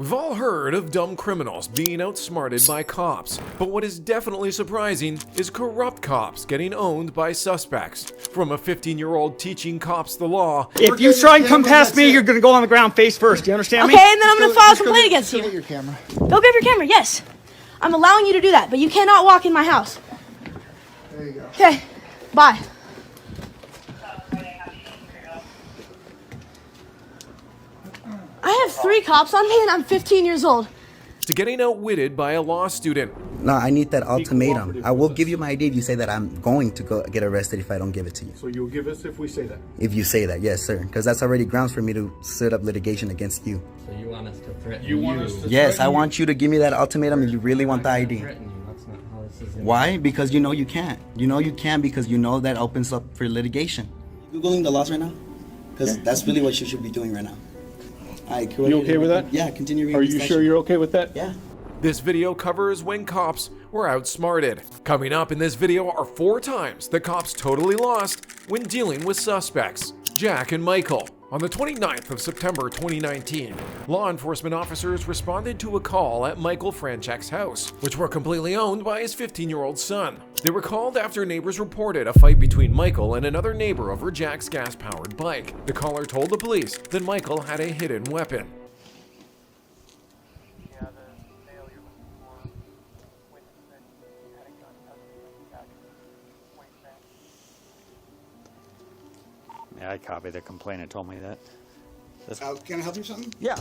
We've all heard of dumb criminals being outsmarted by cops, but what is definitely surprising is corrupt cops getting owned by suspects. From a 15-year-old teaching cops the law. If you try and come past me, you're gonna go on the ground face first. Do you understand me? Okay, and then I'm gonna file a complaint against you. Go get your camera. Go get your camera, yes. I'm allowing you to do that, but you cannot walk in my house. There you go. Okay, bye. I have 3 cops on me and I'm 15 years old. To getting outwitted by a law student. No, I need that ultimatum. I will give you my ID if you say that I'm going to go get arrested if I don't give it to you. So you'll give us if we say that? If you say that, yes, sir. Because that's already grounds for me to set up litigation against you. So you want us to threaten You want us to Yes, threaten I want you to give me that ultimatum if you really want the ID. threaten you. That's not how this is. Why? Because you know you can't. You know you can because you know that opens up for litigation. Googling the laws right now? Because that's really what you should be doing right now. Alright, cool. You okay with that? Yeah, continue reading. Are you sure you're okay with that? Yeah. This video covers when cops were outsmarted. Coming up in this video are 4 times the cops totally lost when dealing with suspects. Jack and Michael. On the 29th of September 2019, law enforcement officers responded to a call at Michael Franchek's house, which were completely owned by his 15-year-old son. They were called after neighbors reported a fight between Michael and another neighbor over Jack's gas-powered bike. The caller told the police that Michael had a hidden weapon. Yeah, I copied the complaint. It told me that. Can I help you with something? Yeah,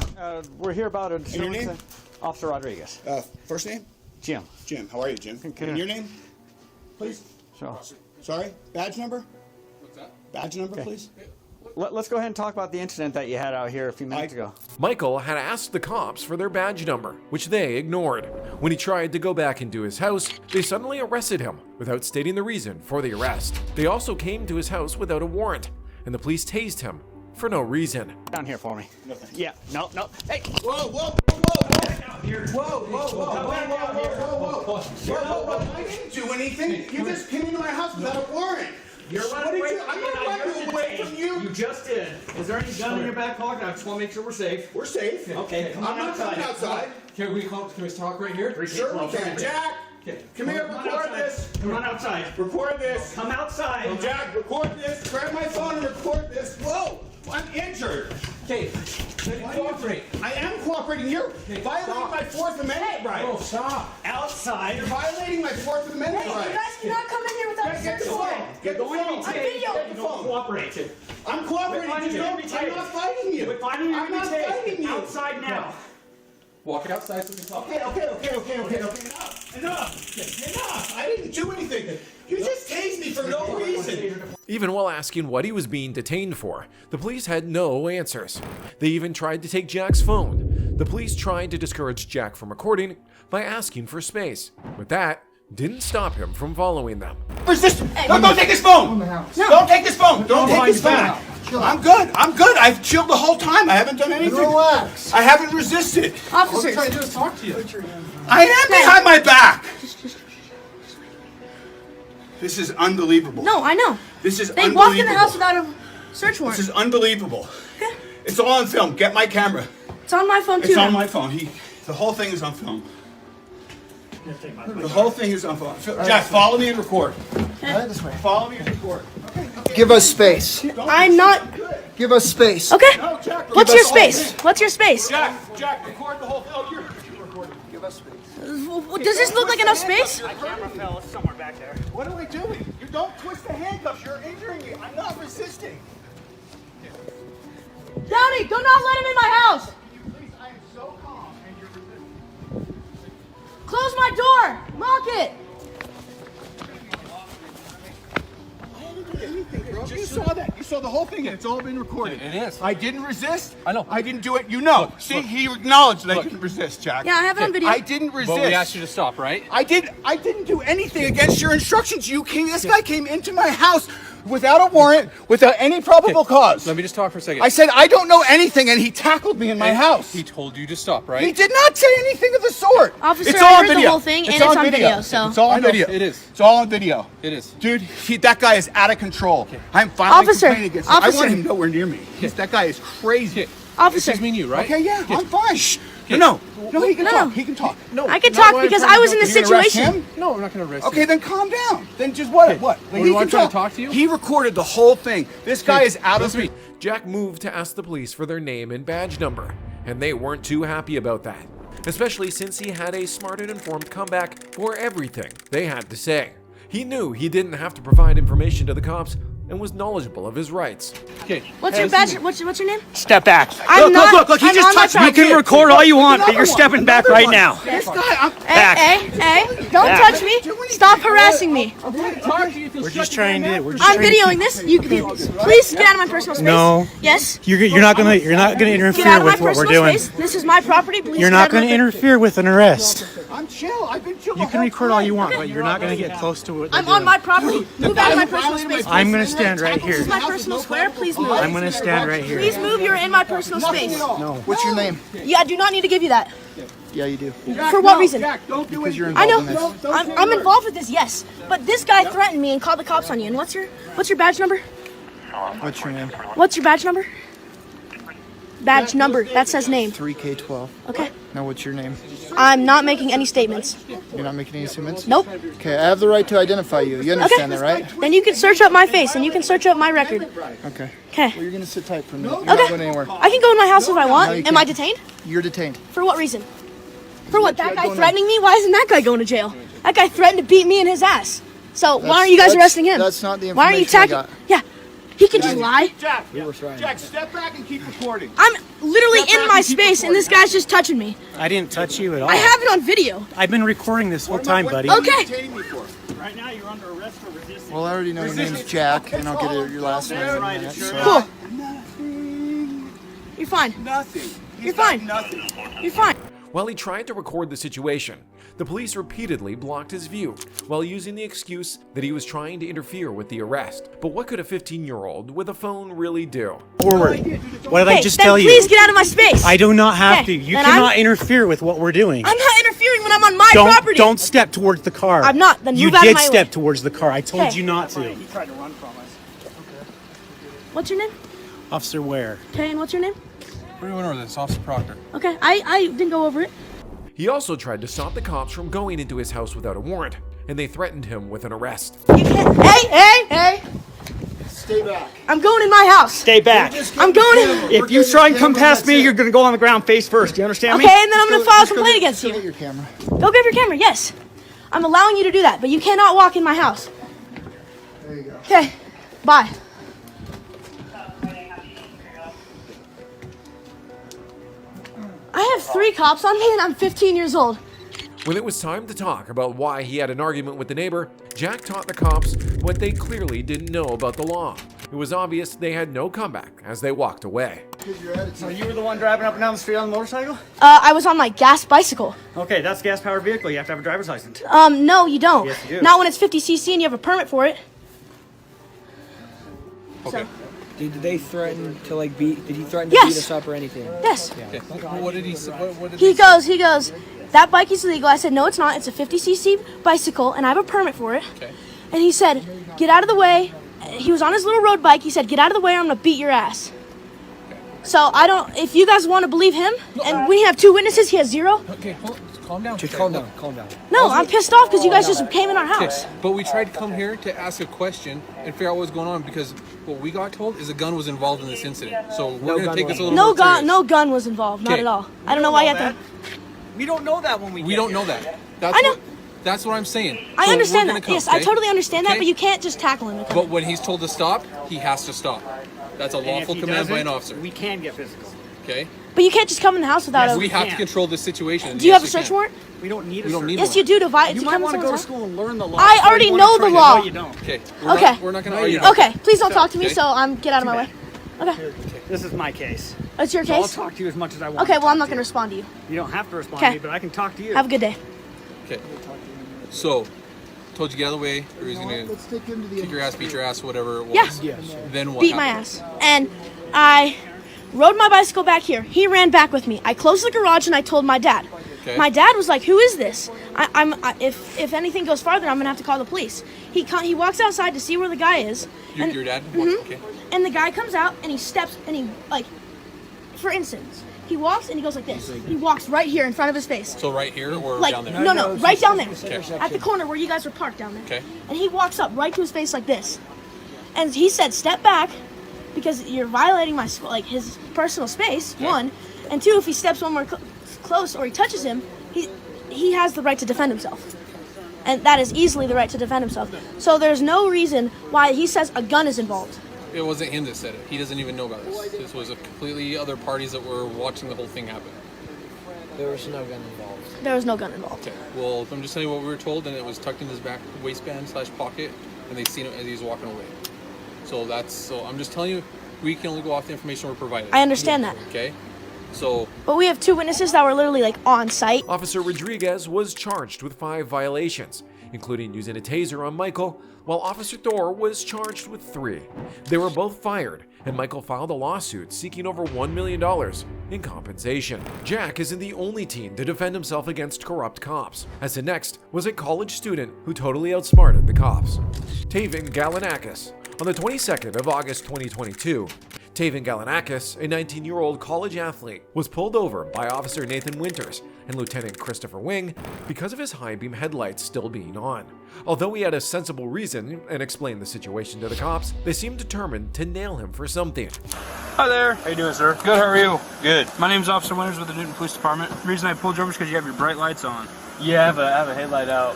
we're here about a... your name? Officer Rodriguez. First name? Jim. Jim. How are you, Jim? Can And I- your name? Please? So, Sorry? Badge number? What's that? Badge number, please? let's go ahead and talk about the incident that you had out here a few minutes ago. Michael had asked the cops for their badge number, which they ignored. When he tried to go back into his house, they suddenly arrested him without stating the reason for the arrest. They also came to his house without a warrant, and the police tased him for no reason. Down here for me. Yeah, no. Hey! Whoa, whoa, whoa, whoa. I didn't do anything. You just came into my house without a warrant. You're running away. I'm not running away from you. You just did. Is there any gun in your back pocket? I just want to make sure we're safe. We're safe. Okay, I'm not coming outside. Can we talk right here? Sure we can. Jack, come here, record this. Come on outside. Record this. Come outside. Jack, record this. Grab my phone and record this. Whoa, I'm injured. Okay, cooperate. I am cooperating. You're violating my Fourth Amendment right. Oh, stop. Outside. You're violating my Fourth Amendment Hey, you right. guys cannot come in here without a Get the search phone. warrant. Get the Going to phone. be I'm taped. videoing. You don't cooperate. I'm cooperating. We're finding I'm you to be not fighting you. We're finding you I'm to be not fighting taped. you. Outside now. Walk outside so we can talk. Okay. Enough. I didn't do anything. You just tased me for no reason. Even while asking what he was being detained for, the police had no answers. They even tried to take Jack's phone. The police tried to discourage Jack from recording by asking for space, but that didn't stop him from following them. Resist. No, don't take his phone. Don't take his phone. Don't take his phone. I'm good. I've chilled the whole time. I haven't done anything. Relax. I haven't resisted. Officers. Trying to just talk to you. I am behind my back. This is unbelievable. No, I know. This is They unbelievable. walked in the house without a search warrant. This is unbelievable. Okay. It's all on film. Get my camera. It's on my phone too. It's on now. my phone. The whole thing is on film. The whole thing is on film. Jack, follow me and record. This way. Follow me and record. Give us space. I'm not. Give us space. Okay. No, Jack, What's record your the whole space? thing. What's your space? Jack, record the whole thing. Oh, you're recording. Give us space. Does this look like enough space? My camera fell somewhere back there. What am I doing? You don't twist the handcuffs. You're injuring me. I'm not resisting. Downey, do not let him in my house. Please, I am so calm and you're resisting. Close my door. Lock it. I didn't do anything, bro. You saw that. You saw the whole thing. It's all been recorded. It is. I didn't resist. I know. I didn't do it. You know. See, he acknowledged that I didn't resist, Jack. Yeah, I have it on video. I didn't resist. But we asked you to stop, right? I didn't do anything against your instructions. This guy came into my house without a warrant, without any probable cause. Let me just talk for a second. I said, I don't know anything, and he tackled me in my house. He told you to stop, right? He did not say anything of the sort. Officer, it's I all on heard the video. whole thing, and it's on video, so- It's all I on know, video. it is. It's all on video. It is. Dude, that guy is out of control. I'm filing a Officer, complaint against him. I officer. want him nowhere near me. That guy is crazy. Officer. It's just me and you, right? Okay, yeah, I'm fine. No, he can No, talk. no. He can talk. No, I could not talk what I'm because trying I to was do. in the You're gonna arrest situation. him? No, I'm not gonna arrest Okay, you. then calm down. Then just what? Like, What, he do I can try to talk to you? He recorded the whole thing. This guy is out of Listen to me. Jack moved to ask the police for their name and badge number, and they weren't too happy about that, especially since he had a smart and informed comeback for everything they had to say. He knew he didn't have to provide information to the cops and was knowledgeable of his rights. Okay. What's hey, your listen to badge? me. What's your name? Step back. I'm not. Look, he I'm just on my touched me. You property. can record all you want, but Another you're one. stepping back Another right one. now. This guy, Hey, don't Back. touch me. Stop harassing me. We're just trying to. I'm videoing this. You please get out of my personal space. No. Yes. You're not gonna Get out interfere of my with what we're personal doing. space. This is my property. Please You're get out not of my gonna interfere with an arrest. I'm chill. I've been chill. You can record all you want, but you're not gonna get close to what they're I'm on doing. my property. Move out of my personal space. I'm gonna stand right This here. is my personal square. Please move. I'm gonna stand right here. Please move. You're in my personal space. No. What's your name? Yeah, I do not need to give you that. Yeah, you do. For what reason? Jack, don't do it. You're I know. involved in this. I'm involved with this. Yes, but this guy threatened me and called the cops on you. And what's your badge number? What's your name? What's your badge number? Badge number. That says name. 3K12. Okay. Now, what's your name? I'm not making any statements. You're not making any statements? Nope. Okay, I have the right to identify you. You understand that, right? Then you can search up my face and you can search up my record. Okay. Okay. Well, you're gonna sit tight for a minute. You're not Okay. going anywhere. I can go in my house if I No, want. you Am I can't. detained? You're detained. For what reason? For what? That guy going threatening me? Why isn't that guy going to jail? That guy threatened to beat me in his ass. So why aren't you guys arresting him? That's not the Why aren't you information I tackling? Yeah. He can just lie. Jack, step back and keep recording. I'm literally in my space and this guy's just touching me. I didn't touch you at all. I have it on video. I've been recording this whole time, buddy. Okay. What are you detaining me for? Right now, you're under arrest for resisting. Well, I already know your name's Jack, and I'll get your last name in a minute. So. Cool. You're fine. Nothing. He's You're got fine. Nothing. You're fine. While he tried to record the situation, the police repeatedly blocked his view while using the excuse that he was trying to interfere with the arrest. But what could a 15-year-old with a phone really do? Forward. What did I Hey, just then tell you? please get out of my space. I do not have Okay, to. You then cannot I'm- interfere with what we're doing. I'm not interfering when I'm on my property. Don't step towards the car. I'm not. Then you move out of did my step way. towards the car. I told Okay. you not to. What's your name? Officer Ware. Okay, and what's your name? What do you want over this? Officer Proctor. Okay, I didn't go over it. He also tried to stop the cops from going into his house without a warrant, and they threatened him with an arrest. You can't. Hey! Stay back. I'm going in my house. Stay back. I'm going in. If you try and come past me, you're gonna go on the ground face first. You understand Okay, me? and then I'm gonna file a complaint against Get you. your camera. Go grab your camera. Yes, I'm allowing you to do that, but you cannot walk in my house. There you go. Okay, bye. I have 3 cops on me and I'm 15 years old. When it was time to talk about why he had an argument with the neighbor, Jack taught the cops what they clearly didn't know about the law. It was obvious they had no comeback as they walked away. So you were the one driving up and down the street on the motorcycle? I was on my gas bicycle. Okay, that's a gas-powered vehicle. You have to have a driver's license. No, you don't. Yes, you do. Not when it's 50cc and you have a permit for it. Okay. Did they threaten to like beat? Did he threaten to Yes. beat us up or anything? Yes. Okay. What did he say? What did He goes, that bike is illegal. I said, no, it's not. It's a 50cc bicycle, and I have a permit for it. Okay. And he said, get out of the way. He was on his little road bike. He said, get out of the way or I'm going to beat your ass. So I don't, if you guys want to believe him, and we have 2 witnesses, he has 0. Okay, calm down. Just calm down. Calm down. No, I'm pissed off because you guys just came in our house. Okay, but we tried to come here to ask a question and figure out what's going on because what we got told is a gun was involved in this incident. So we're going to gun take this a was little No more gun, serious. no gun was involved, not Okay. at all. I don't know why you have to. We don't know that when we We don't know that. That's I know. That's what I'm saying. I So understand we're gonna that. come, Yes, I okay? totally understand that, Okay? but you can't just tackle him. But when he's told to stop, he has to stop. That's a lawful command by an officer. We can get physical. Okay? But you can't just come in the house without We a. have to control this situation. Do you have a Yes, search we can. warrant? We don't need a We don't search. need Yes, one. you do to vi- You to might come want to in go to someone's school and learn the law. I before already you wanna know try the to- law. No, you don't. Okay. Okay. We're not going to No, argue. you don't. Okay, please don't talk to me. Okay. So get out of my way. Okay, This is my case. it's your So I'll case. talk to you as much as I want. Okay, to well I'm talk not to gonna respond to you. You don't have to respond Okay. to me, but I can talk to you. Have a good day. Okay. So, told you get out of the way, or he's going to Let's take him to the kick your ass, beat your ass, whatever it was. Yeah. Then what Beat my happened? ass. And I rode my bicycle back here. He ran back with me. I closed the garage and I told my dad. Okay. My dad was like, "Who is this? If anything goes farther, I'm gonna have to call the police." He walks outside to see where the guy is. Your dad? Mhm. Okay. And the guy comes out and he steps and he like, for instance, He walks and he goes like this. He walks right here in front of his face. So right here or Like, down there? no, right down there. Okay. At the corner where you guys were parked down there. Okay. And he walks up right to his face like this. And he said, step back because you're violating my, like, his personal space, Okay. one. And two, if he steps one more close or he touches him, he has the right to defend himself. And that is easily the right to defend himself. So there's no reason why he says a gun is involved. It wasn't him that said it. He doesn't even know about this. This was a completely other parties that were watching the whole thing happen. There was no gun involved. There was no gun involved. Okay. Well, I'm just telling you what we were told, and it was tucked in his back waistband / pocket, and they seen him as he was walking away. So I'm just telling you, we can only go off the information we're provided. I understand that. Okay. So. But we have 2 witnesses that were literally like on site. Officer Rodriguez was charged with 5 violations, including using a taser on Michael, while Officer Thor was charged with 3. They were both fired, and Michael filed a lawsuit seeking over $1 million in compensation. Jack isn't the only teen to defend himself against corrupt cops, as the next was a college student who totally outsmarted the cops. Taven Galanakis. On the 22nd of August 2022, Taven Galanakis, a 19-year-old college athlete, was pulled over by Officer Nathan Winters and Lieutenant Christopher Wing because of his high-beam headlights still being on. Although he had a sensible reason and explained the situation to the cops, they seemed determined to nail him for something. Hi there. How you doing, sir? Good, how are you? Good. My name's Officer Winters with the Newton Police Department. The reason I pulled you over is because you have your bright lights on. Yeah, I have a headlight out,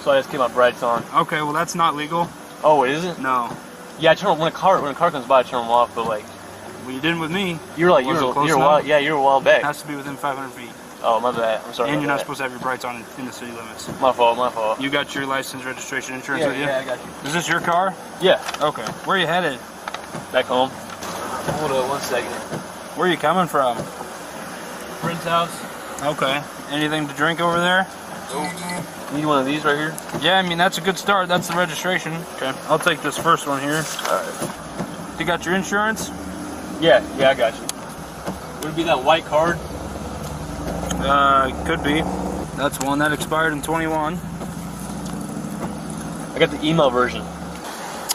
so I just keep my brights on. Okay, well that's not legal. Oh, it isn't? No. Yeah, I turn them when a car comes by, I turn them off, but like... Well, you didn't with me. You were a while back. Has to be within 500 feet. Oh, my bad. I'm sorry. And you're not supposed to have your brights on in the city limits. My fault. You got your license, registration, insurance with you? Yeah, I got you. Is this your car? Yeah. Okay. Where are you headed? Back home. Hold on 1 second. Where are you coming from? Friend's house. Okay. Anything to drink over there? Need one of these right here? Yeah, I mean, that's a good start. That's the registration. Okay. I'll take this first one here. Alright. You got your insurance? Yeah, I got you. Would it be that white card? Could be. That's one that expired in 21. I got the email version.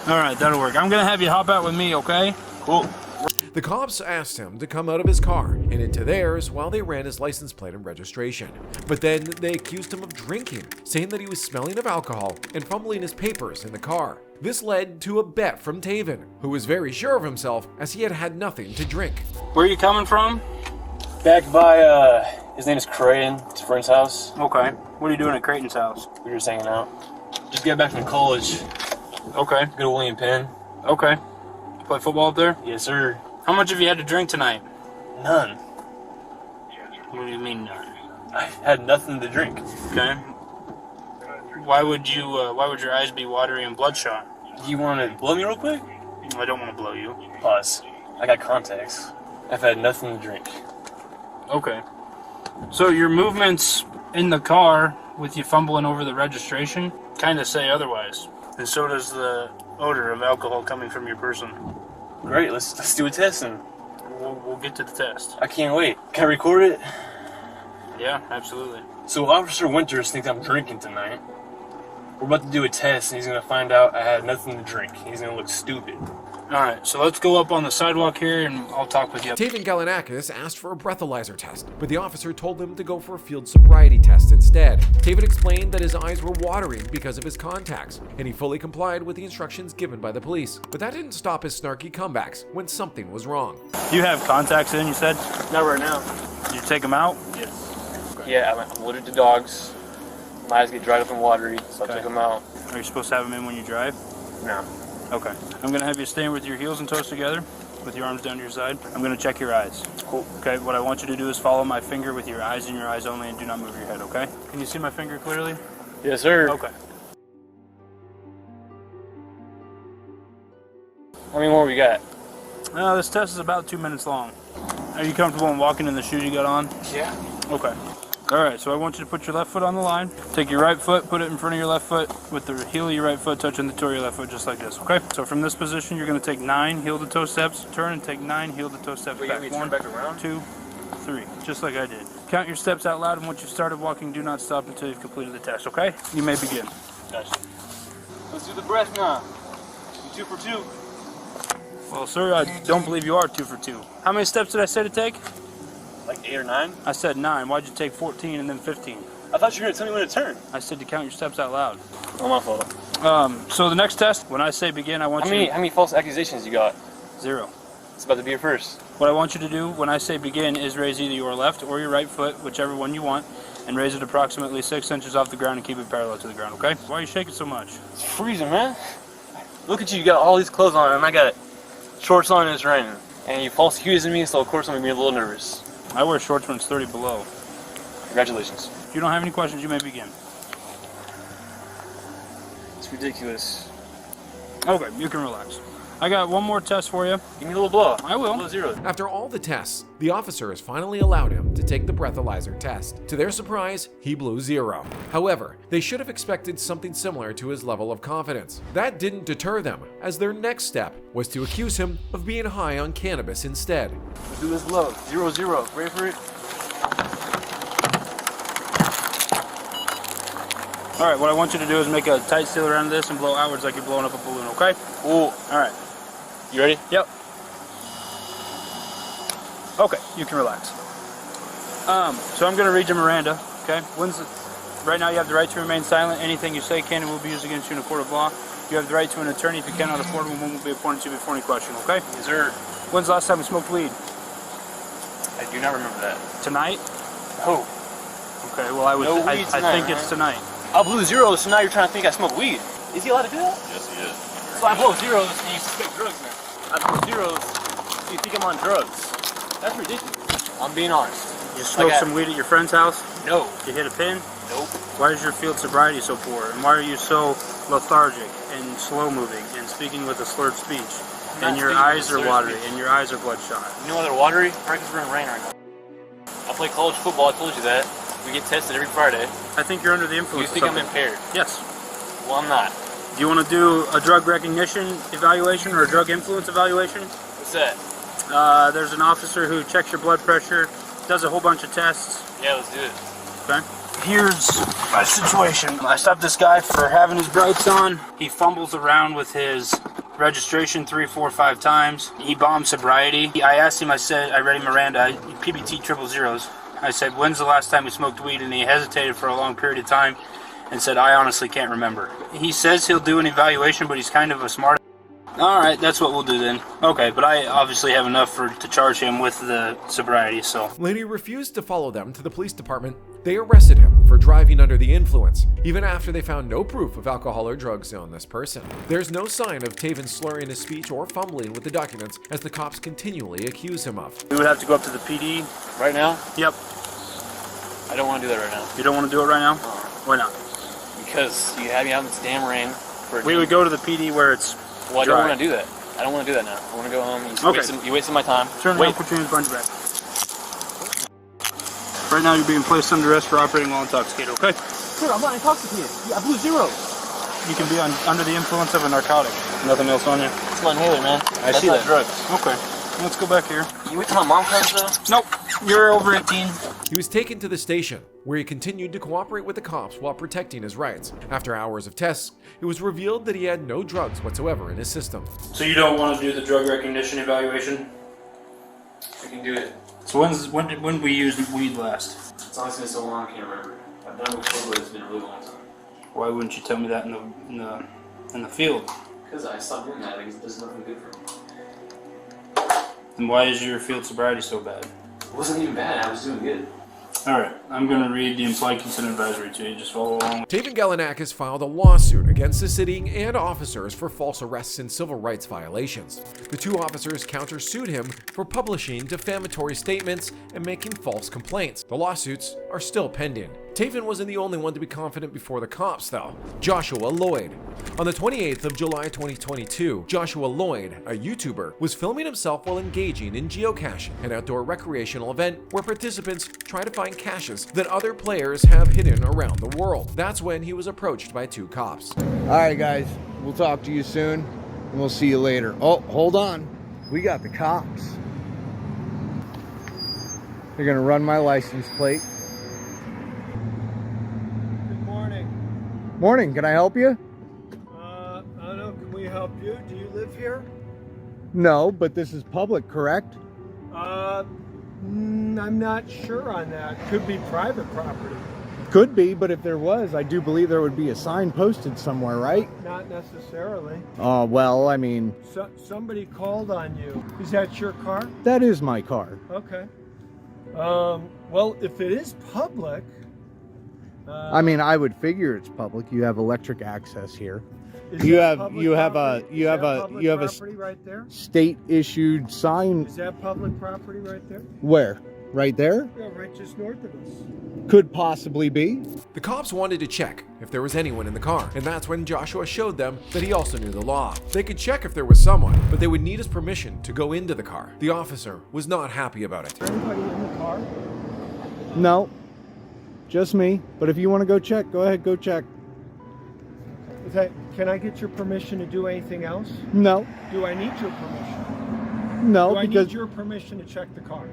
Alright, that'll work. I'm gonna have you hop out with me, okay? Cool. The cops asked him to come out of his car and into theirs while they ran his license plate and registration. But then they accused him of drinking, saying that he was smelling of alcohol and fumbling his papers in the car. This led to a bet from Taven, who was very sure of himself as he had had nothing to drink. Where are you coming from? Back by, his name is Creighton, his friend's house. Okay. What are you doing at Creighton's house? We were just hanging out. Just got back from college. Okay. Go to William Penn. Okay. Play football up there? Yes, sir. How much have you had to drink tonight? None. What do you mean none? I had nothing to drink. Okay. Why would your eyes be watery and bloodshot? You want to blow me real quick? I don't want to blow you. Pause. I got contacts. I've had nothing to drink. Okay. So your movements in the car with you fumbling over the registration kind of say otherwise. And so does the odor of alcohol coming from your person. Great, let's do a test and We'll get to the test. I can't wait. Can I record it? Yeah, absolutely. So Officer Winters thinks I'm drinking tonight. We're about to do a test and he's going to find out I had nothing to drink. He's going to look stupid. Alright, so let's go up on the sidewalk here and I'll talk with you. Taven Galanakis asked for a breathalyzer test, but the officer told him to go for a field sobriety test instead. Taven explained that his eyes were watering because of his contacts, and he fully complied with the instructions given by the police. But that didn't stop his snarky comebacks when something was wrong. You have contacts in, you said? Not right now. Did you take them out? Yes. Okay. Yeah, I'm allergic to dogs. My eyes get dried up and watery, so I took them out. Are you supposed to have them in when you drive? No. Okay. I'm going to have you stand with your heels and toes together, with your arms down to your side. I'm going to check your eyes. Cool. Okay, what I want you to do is follow my finger with your eyes and your eyes only and do not move your head, okay? Can you see my finger clearly? Yes, sir. Okay. How many more we got? This test is about 2 minutes long. Are you comfortable in walking in the shoes you got on? Yeah. Okay. Alright, so I want you to put your left foot on the line. Take your right foot, put it in front of your left foot, with the heel of your right foot touching the toe of your left foot, just like this, okay? So from this position, you're going to take 9 heel-to-toe steps, turn and take 9 heel-to-toe steps back. Wait, turn back around? 2, 3, just like I did. Count your steps out loud, and once you've started walking, do not stop until you've completed the test, okay? You may begin. Gotcha. Let's do the breath now. 2 for 2. Well, sir, I don't believe you are 2 for 2. How many steps did I say to take? Like 8 or 9? I said 9. Why'd you take 14 and then 15? I thought you were going to tell me when to turn. I said to count your steps out loud. Oh, my fault. So the next test, when I say begin, I want How many false accusations you got? 0. It's about to be your first. What I want you to do when I say begin is raise either your left or your right foot, whichever one you want, and raise it approximately 6 inches off the ground and keep it parallel to the ground, okay? Why are you shaking so much? It's freezing, man. Look at you, you got all these clothes on, and I got shorts on and it's raining. And you false accusing me, so of course I'm going to be a little nervous. I wear shorts when it's 30 below. Congratulations. If you don't have any questions, you may begin. It's ridiculous. Okay, you can relax. I got one more test for you. Give me a little blow. I will. A little 0. After all the tests, the officers finally allowed him to take the breathalyzer test. To their surprise, he blew 0. However, they should have expected something similar to his level of confidence. That didn't deter them, as their next step was to accuse him of being high on cannabis instead. Let's do this blow. 0, 0. Ready for it? All right, what I want you to do is make a tight seal around this and blow outwards like you're blowing up a balloon, okay? Cool. All right. You ready? Yep. Okay, you can relax. So I'm gonna read you Miranda, okay? Right now you have the right to remain silent. Anything you say can and will be used against you in a court of law. You have the right to an attorney. If you cannot afford one, one will be appointed to you before any question, okay? Yes, sir. When's the last time you smoked weed? I do not remember that. Tonight? Oh. Okay, well I think it's tonight. I blew 0, so now you're trying to think I smoke weed. Is he allowed to do that? Yes, he is. So I blow 0s and you suspect drugs now. I blow 0s so you think I'm on drugs. That's ridiculous. I'm being honest. You smoked some weed at your friend's house? No. You hit a pin? Nope. Why is your field sobriety so poor? And why are you so lethargic and slow moving and speaking with a slurred speech? And your eyes are watery and your eyes are bloodshot. You know why they're watery? Right, because we're in rain right now. I play college football, I told you that. We get tested every Friday. I think you're under the influence. You think I'm impaired? Yes. Well, I'm not. Do you want to do a drug recognition evaluation or a drug influence evaluation? What's that? There's an officer who checks your blood pressure, does a whole bunch of tests. Yeah, let's do it. Okay. Here's my situation. I stopped this guy for having his brights on. He fumbles around with his registration 3, 4, 5 times. He bombed sobriety. I asked him, I read him Miranda, PBT 000s. I said, when's the last time you smoked weed? And he hesitated for a long period of time and said, I honestly can't remember. He says he'll do an evaluation, but he's kind of a smart. All right, that's what we'll do then. Okay, but I obviously have enough to charge him with the sobriety, so. When he refused to follow them to the police department, they arrested him for driving under the influence, even after they found no proof of alcohol or drugs on this person. There's no sign of Taven slurring his speech or fumbling with the documents, as the cops continually accuse him of. We would have to go up to the PD. Right now? Yep. I don't want to do that right now. You don't want to do it right now? Why not? Because you had me out in this damn rain. We would go to the PD where it's Well, I dry. don't want to do that. I don't want to do that now. I want to go home. You wasted my time. Turn around, put your hands behind your back. Right now you're being placed under arrest for operating while intoxicated, okay? Dude, I'm not intoxicated. I blew 0. You can be under the influence of a narcotic. Nothing else on you? It's my inhaler, man. I see not that. drugs. Okay. Let's go back here. You wait till my mom comes, though? Nope. You're over 18. He was taken to the station, where he continued to cooperate with the cops while protecting his rights. After hours of tests, it was revealed that he had no drugs whatsoever in his system. So you don't want to do the drug recognition evaluation? We can do it. So when we used weed last? It's honestly been so long, I can't remember. I've done it before, but it's been a really long time. Why wouldn't you tell me that in the field? Because I stopped doing that. Because it does nothing good for me. Then why is your field sobriety so bad? It wasn't even bad. I was doing good. Alright, I'm going to read the implied consent advisory to you. Just follow along. Taven Galanakis filed a lawsuit against the city and officers for false arrests and civil rights violations. The two officers countersued him for publishing defamatory statements and making false complaints. The lawsuits are still pending. Taven wasn't the only one to be confident before the cops, though. Joshua Lloyd. On the 28th of July 2022, Joshua Lloyd, a YouTuber, was filming himself while engaging in geocaching, an outdoor recreational event where participants try to find caches that other players have hidden around the world. That's when he was approached by two cops. Alright guys, we'll talk to you soon, and we'll see you later. Oh, hold on. We got the cops. They're gonna run my license plate. Morning, can I help you? I don't know, can we help you? Do you live here? No, but this is public, correct? I'm not sure on that. Could be private property. Could be, but if there was, I do believe there would be a sign posted somewhere, right? Not necessarily. Well, I mean... somebody called on you. Is that your car? That is my car. Okay. Well, if it is public... I mean, I would figure it's public. You have electric access here. You have a property right there? State issued sign. Is that public property right there? Where? Right there? Yeah, right just north of us. Could possibly be. The cops wanted to check if there was anyone in the car, and that's when Joshua showed them that he also knew the law. They could check if there was someone, but they would need his permission to go into the car. The officer was not happy about it. Is there anybody in the car? No, just me. But if you want to go check, go ahead, go check. Can I get your permission to do anything else? No. Do I need your permission? No, Do because I need your permission to check the car?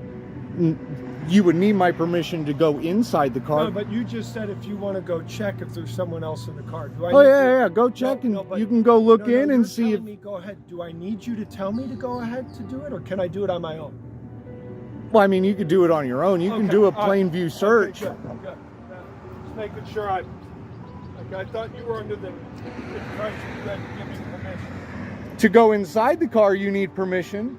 you would need my permission to go inside the car. No, but you just said if you want to go check if there's someone else in the car. Do I Oh need yeah, go check and you can go look in and see if. Go ahead. Do I need you to tell me to go ahead to do it, or can I do it on my own? Well, I mean, you could do it on your own. You can do a plain view search. Okay, good. Just making sure I thought you were under the impression you had to give me permission. To go inside the car, you need permission.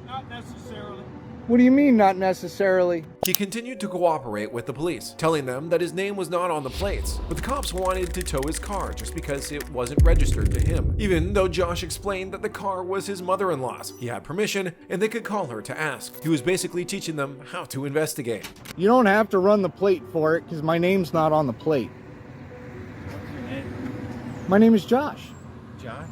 Not necessarily. What do you mean, not necessarily? He continued to cooperate with the police, telling them that his name was not on the plates, but the cops wanted to tow his car just because it wasn't registered to him. Even though Josh explained that the car was his mother-in-law's, he had permission and they could call her to ask. He was basically teaching them how to investigate. You don't have to run the plate for it because my name's not on the plate. What's your name? My name is Josh. Josh?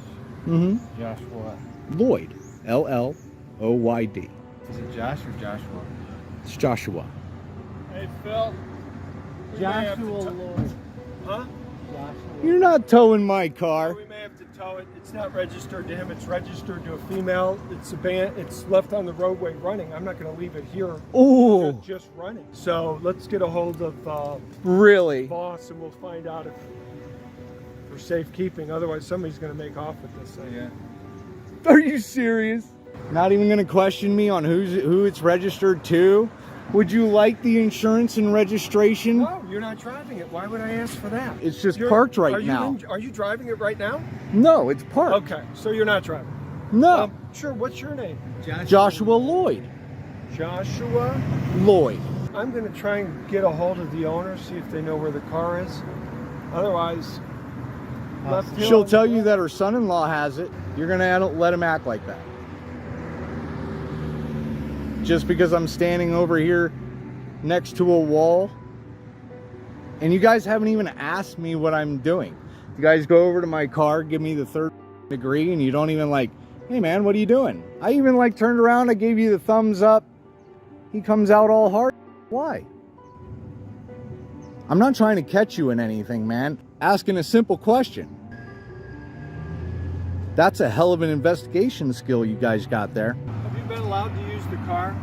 Mm-hmm. Josh what? Lloyd. L-L-O-Y-D. Is it Josh or Joshua? It's Joshua. Hey, Phil. Joshua Lloyd. Huh? You're not towing my car. We may have to tow it. It's not registered to him. It's registered to a female. It's it's left on the roadway running. I'm not going to leave it here. Ooh. Just running. So let's get a hold of Really? the boss, and we'll find out if for safekeeping. Otherwise, somebody's going to make off with this thing. Yeah. Are you serious? Not even going to question me on who it's registered to? Would you like the insurance and registration? No, you're not driving it. Why would I ask for that? It's just parked right now. Are you driving it right now? No, it's parked. Okay, so you're not driving. No. Sure, what's your name? Joshua Lloyd. Joshua Lloyd. I'm going to try and get a hold of the owner, see if they know where the car is. Otherwise, she'll tell you that her son-in-law has it. You're going to let him act like that. Just because I'm standing over here next to a wall. And you guys haven't even asked me what I'm doing. You guys go over to my car, give me the third degree, and you don't even like, hey man, what are you doing? I even like turned around, I gave you the thumbs up. He comes out all hard. Why? I'm not trying to catch you in anything, man. Asking a simple question. That's a hell of an investigation skill you guys got there. Have you been allowed to use the car?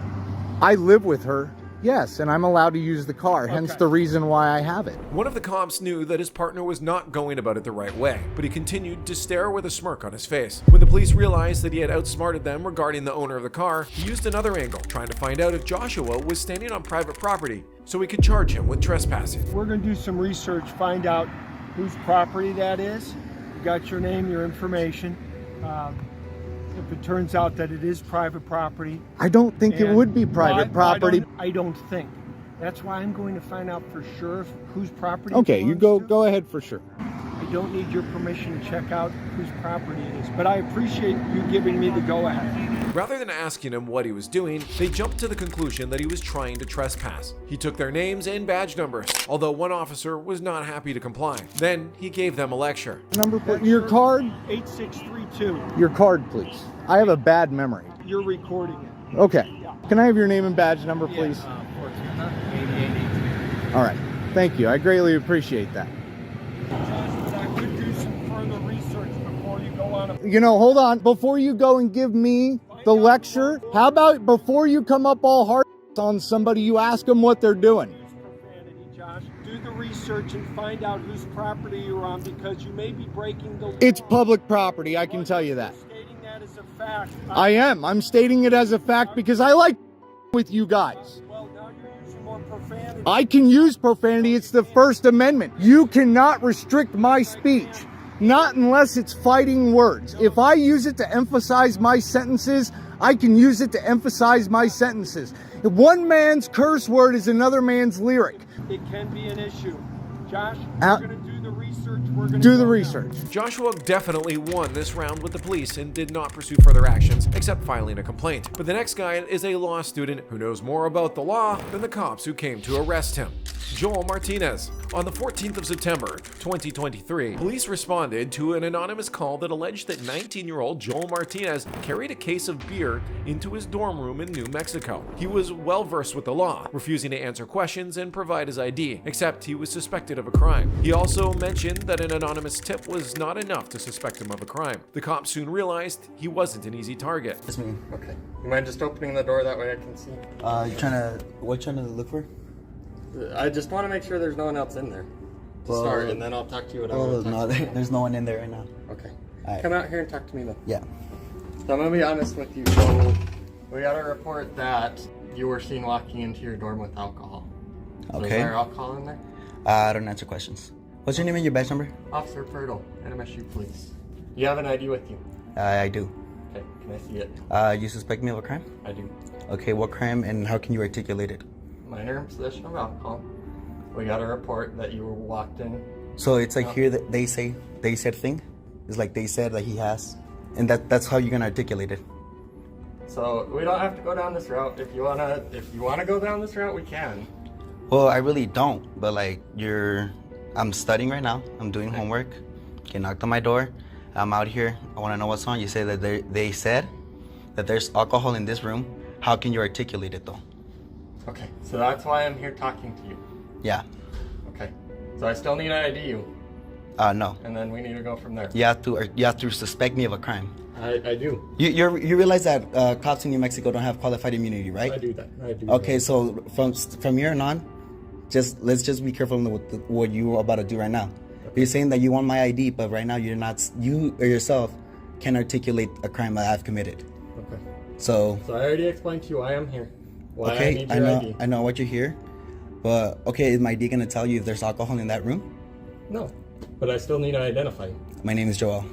I live with her, yes, and I'm allowed to use the car, hence the reason why I have it. One of the cops knew that his partner was not going about it the right way, but he continued to stare with a smirk on his face. When the police realized that he had outsmarted them regarding the owner of the car, he used another angle, trying to find out if Joshua was standing on private property so he could charge him with trespassing. We're going to do some research, find out whose property that is. You got your name, your information. If it turns out that it is private property. I don't think it would be private property. I don't think. That's why I'm going to find out for sure whose property. Okay, you go ahead for sure. I don't need your permission to check out whose property it is, but I appreciate you giving me the go-ahead. Rather than asking him what he was doing, they jumped to the conclusion that he was trying to trespass. He took their names and badge numbers, although one officer was not happy to comply. Then he gave them a lecture. Your card? 8632. Your card, please. I have a bad memory. You're recording it. Okay. Can I have your name and badge number, please? 8882. All right. Thank you. I greatly appreciate that. I could do some further research before you go on a... You know, hold on. Before you go and give me the lecture, how about before you come up all hard on somebody, you ask them what they're doing? Josh, do the research and find out whose property you're on, because you may be breaking the law. It's public property, I can tell you that. Stating that as a fact. I am. I'm stating it as a fact because I like with you guys. Well, now you're using more profanity. I can use profanity. It's the First Amendment. You cannot restrict my speech. Not unless it's fighting words. If I use it to emphasize my sentences, I can use it to emphasize my sentences. If one man's curse word is another man's lyric. It can be an issue. Josh, Out- we're going to do the research. We're going to Do the research. Joshua definitely won this round with the police and did not pursue further actions except filing a complaint. But the next guy is a law student who knows more about the law than the cops who came to arrest him. Joel Martinez. On the 14th of September, 2023, police responded to an anonymous call that alleged that 19-year-old Joel Martinez carried a case of beer into his dorm room in New Mexico. He was well versed with the law, refusing to answer questions and provide his ID, except he was suspected of a crime. He also mentioned that an anonymous tip was not enough to suspect him of a crime. The cops soon realized he wasn't an easy target. That's me. Okay. You mind just opening the door that way I can see? What you trying to look for? I just want to make sure there's no one else in there to start, and then I'll talk to you. There's no one in there right now. Okay. All right. Come out here and talk to me then. Yeah. So I'm going to be honest with you. So we got a report that you were seen walking into your dorm with alcohol. So Okay. Is there alcohol in there? I don't answer questions. What's your name and your badge number? Officer Purtle, NMSU Police. You have an ID with you? I do. Okay, can I see it? You suspect me of a crime? I do. Okay, what crime and how can you articulate it? Minor in possession of alcohol. We got a report that you were walked in. So it's like here that they said thing? It's like they said that he has, and that's how you're gonna articulate it. So we don't have to go down this route. If you wanna go down this route, we can. Well, I really don't, but like I'm studying right now. I'm doing homework. You knocked on my door. I'm out here. I want to know what's on. You say that they said that there's alcohol in this room. How can you articulate it though? Okay, so that's why I'm here talking to you. Yeah. Okay, so I still need to ID you. No. And then we need to go from there. You have to suspect me of a crime. I do. You realize that cops in New Mexico don't have qualified immunity, right? I do that. I do. Okay, that. so from here on, let's just be careful with what you're about to do right now. Okay. You're saying that you want my ID, but right now you or yourself can articulate a crime that I've committed. Okay. So I already explained to you why I'm here. Why okay, I need your ID. I know what you're here, but okay, is my ID gonna tell you if there's alcohol in that room? No, but I still need to identify you. My name is Joel.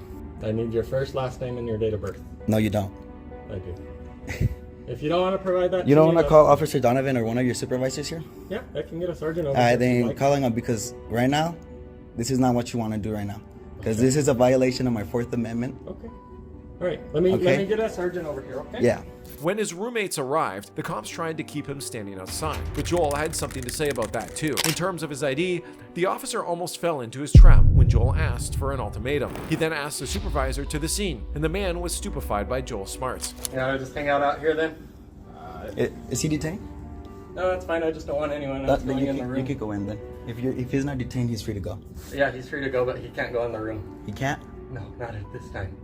I need your first, last name, and your date of birth. No, you don't. I do. If you don't want to provide that, you don't want to call Officer Donovan or one of your supervisors here? Yeah, I can get a sergeant over. Then calling him because right now, this is not what you want to do right now, because this is a violation of my Fourth Amendment. Okay. All right. Let me get a sergeant over here. Okay. Yeah. When his roommates arrived, the cops tried to keep him standing outside, but Joel had something to say about that too. In terms of his ID, the officer almost fell into his trap when Joel asked for an ultimatum. He then asked the supervisor to the scene, and the man was stupefied by Joel's smarts. Yeah, just hang out here then. Is he detained? No, that's fine. I just don't want anyone else going in the room. You could go in then. If he's not detained, he's free to go. Yeah, he's free to go, but he can't go in the room. He can't? No, not at this time.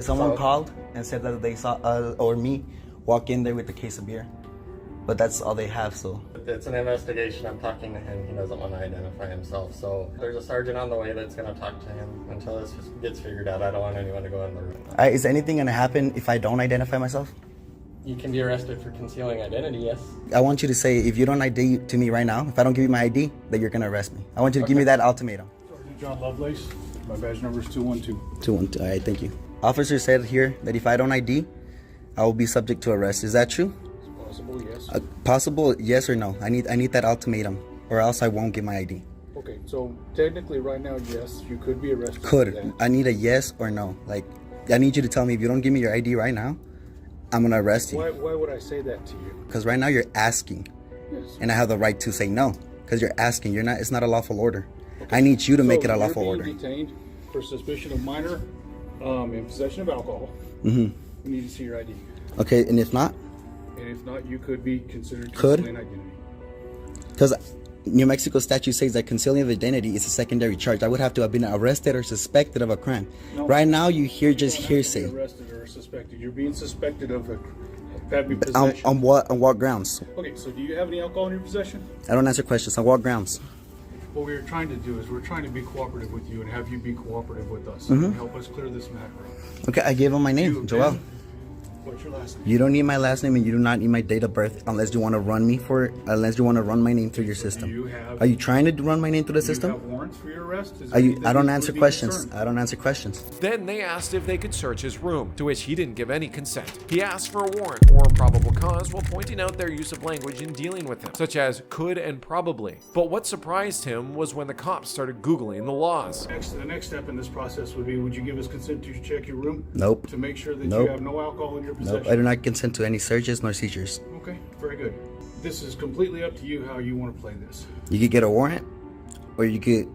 Someone called and said that they saw us or me walk in there with a case of beer, but that's all they have. So it's an investigation. I'm talking to him. He doesn't want to identify himself. So there's a sergeant on the way that's going to talk to him until this gets figured out. I don't want anyone to go in the room. Is anything going to happen if I don't identify myself? You can be arrested for concealing identity, yes. I want you to say, if you don't ID to me right now, if I don't give you my ID, that you're going to arrest me. I want you to give me that ultimatum. Sergeant John Lovelace. My badge number is 212. 212. All right, thank you. Officer said here that if I don't ID, I will be subject to arrest. Is that true? It's possible, yes. Possible, yes or no? I need that ultimatum, or else I won't get my ID. Okay, so technically right now, yes, you could be arrested. Could. I need a yes or no. Like, I need you to tell me if you don't give me your ID right now, I'm going to arrest you. Why would I say that to you? Because right now you're asking. Yes. And I have the right to say no. Because you're asking. It's not a lawful order. Okay. I need you to make it a lawful order. You're being detained for suspicion of minor in possession of alcohol. Mm-hmm. We need to see your ID. Okay, and if not? And if not, you could be considered concealing identity. Because New Mexico statute says that concealing of identity is a secondary charge. I would have to have been arrested or suspected of a crime. No, right now, you hear just hearsay. Arrested or suspected. You're being suspected of having possession. On what grounds? Okay, so do you have any alcohol in your possession? I don't answer questions. On what grounds? What we're trying to do is we're trying to be cooperative with you and have you be cooperative with us and help us clear this matter up. Okay, I gave him my name, Joel. What's your last name? You don't need my last name and you do not need my date of birth unless you want to run me for it, unless you want to run my name through your system. Are you trying to run my name through the system? You have warrants for your arrest? I don't answer questions. I don't answer questions. Then they asked if they could search his room, to which he didn't give any consent. He asked for a warrant or a probable cause while pointing out their use of language in dealing with him, such as could and probably. But what surprised him was when the cops started Googling the laws. The next step in this process would be, would you give us consent to check your room? Nope. To make sure that Nope. you have no alcohol in your possession? Nope. I do not consent to any searches nor seizures. Okay, very good. This is completely up to you how you want to play this. You could get a warrant, or you could,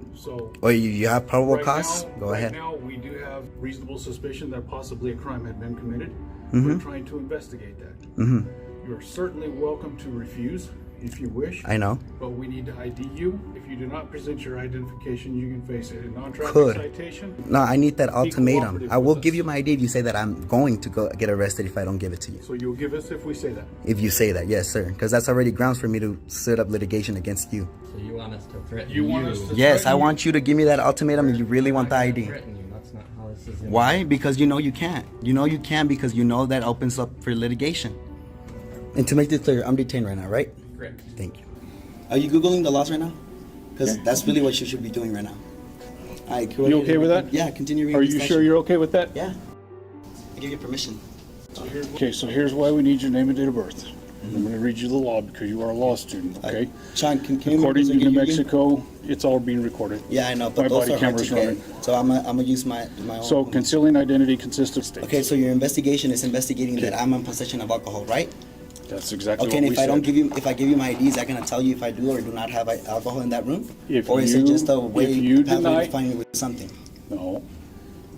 or you have probable cause. Go ahead. Right now, we do have reasonable suspicion that possibly a crime had been committed. Mm-hmm. We're trying to investigate that. Mm-hmm. You're certainly welcome to refuse if you wish. I know. But we need to ID you. If you do not present your identification, you can face a non-traffic Could. citation. No, I need that Be ultimatum. cooperative I will with give us. you my ID if you say that I'm going to go get arrested if I don't give it to you. So you'll give us if we say that? If you say that, yes, sir. Because that's already grounds for me to set up litigation against you. So you want us to threaten You want us to Yes, I threaten want you to give me that ultimatum if you really want the ID. threaten you. That's not how this is. Why? Because you know you can't. You know you can because you know that opens up for litigation. And to make this clear, I'm detained right now, right? Correct. Thank you. Are you Googling the laws right now? Because that's really what you should be doing right now. All right, cool. You okay with that? Yeah, continue reading Are the you statute. sure you're okay with that? Yeah. I give you permission. Okay, so here's why we need your name and date of birth. I'm going to read you the law because you are a law student, okay? Sean, can you According to get New you again? Mexico, it's all being recorded. Yeah, I know, but My those body are hard to camera's get. running. So I'm gonna use my own. So concealing identity consists of states. Okay, so your investigation is investigating that I'm in possession of alcohol, right? That's exactly Okay, what and we if I don't said. give you, if I give you my ID, is that gonna tell you if I do or do not have alcohol in that room? If Or is it you- just a way if you pathway deny- to find me with something? No.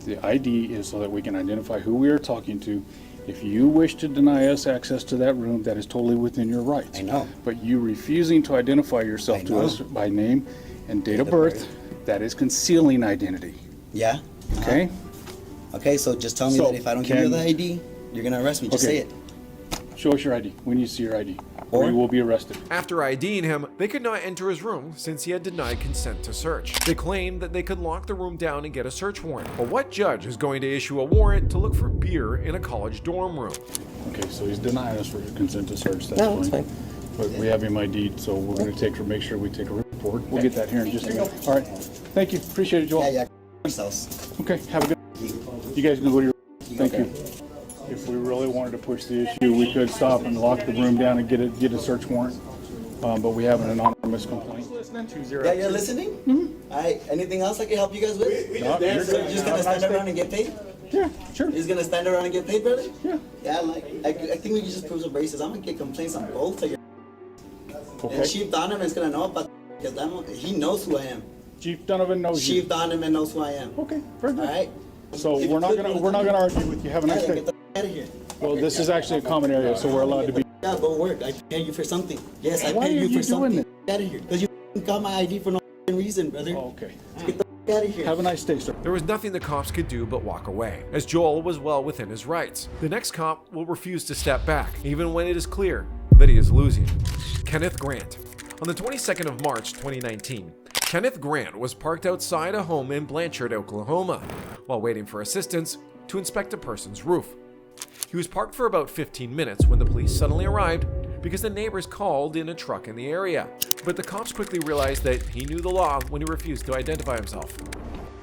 The ID is so that we can identify who we are talking to. If you wish to deny us access to that room, that is totally within your rights. I know. But you refusing to identify yourself to us by name and date of birth, that is concealing identity. Yeah. Okay? Okay, so just tell me So, that if I don't give you can- the ID, you're gonna arrest me. Just Okay. say it. Show us your ID. We need to see your ID. Or you will be arrested. After IDing him, they could not enter his room since he had denied consent to search. They claimed that they could lock the room down and get a search warrant. But what judge is going to issue a warrant to look for beer in a college dorm room? Okay, so he's denying us for consent to search. That's No, that's fine. But we have him ID'd, so we're going to make sure we take a report. We'll get that here in just a minute. All right. Thank you. Appreciate it, Joel. Yeah, yourselves. Okay, have a good. You guys can go to your. Thank you. If we really wanted to push the issue, we could stop and lock the room down and get a search warrant. But we have an anonymous complaint. Yeah, you're listening? Mm-hmm. All right, anything else I can help you guys with? No, you're So good. you're just gonna stand around and get paid? Yeah, sure. You're just gonna stand around and get paid, brother? Yeah. Yeah, I think we can just prove some braces. I'm gonna get complaints on both of you. Okay. And Chief Donovan's gonna know about because he knows who I am. Chief Donovan knows you. Chief Donovan knows who I am. Okay, very good. All right. So If we're not you gonna could- argue with you. Have a nice Yeah, day. get the out of here. Well, this is actually a common area, so we're allowed to be. Yeah, go work. I pay you for something. Yes, I Why pay are you you for something. doing Get out of here. Because you got my ID for no reason, brother. Oh, okay. Get the out of here. Have a nice day, sir. There was nothing the cops could do but walk away, as Joel was well within his rights. The next cop will refuse to step back, even when it is clear that he is losing. Kenneth Grant. On the 22nd of March 2019, Kenneth Grant was parked outside a home in Blanchard, Oklahoma, while waiting for assistance to inspect a person's roof. He was parked for about 15 minutes when the police suddenly arrived because the neighbors called in a truck in the area. But the cops quickly realized that he knew the law when he refused to identify himself.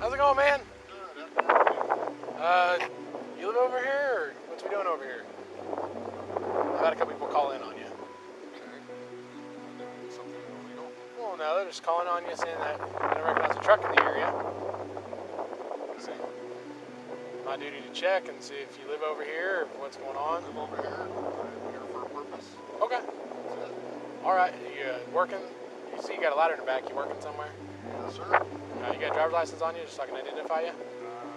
How's it going, man? You live over here, or what's we doing over here? I've had a couple people call in on you. Well, no, they're just calling on you saying that they don't recognize a truck in the area. So, my duty to check and see if you live over here or what's going on. Live over here. I'm here for a purpose. Okay. All right. You working? You see you got a ladder in the back. You working somewhere? Yes, sir. You got a driver's license on you just so I can identify you?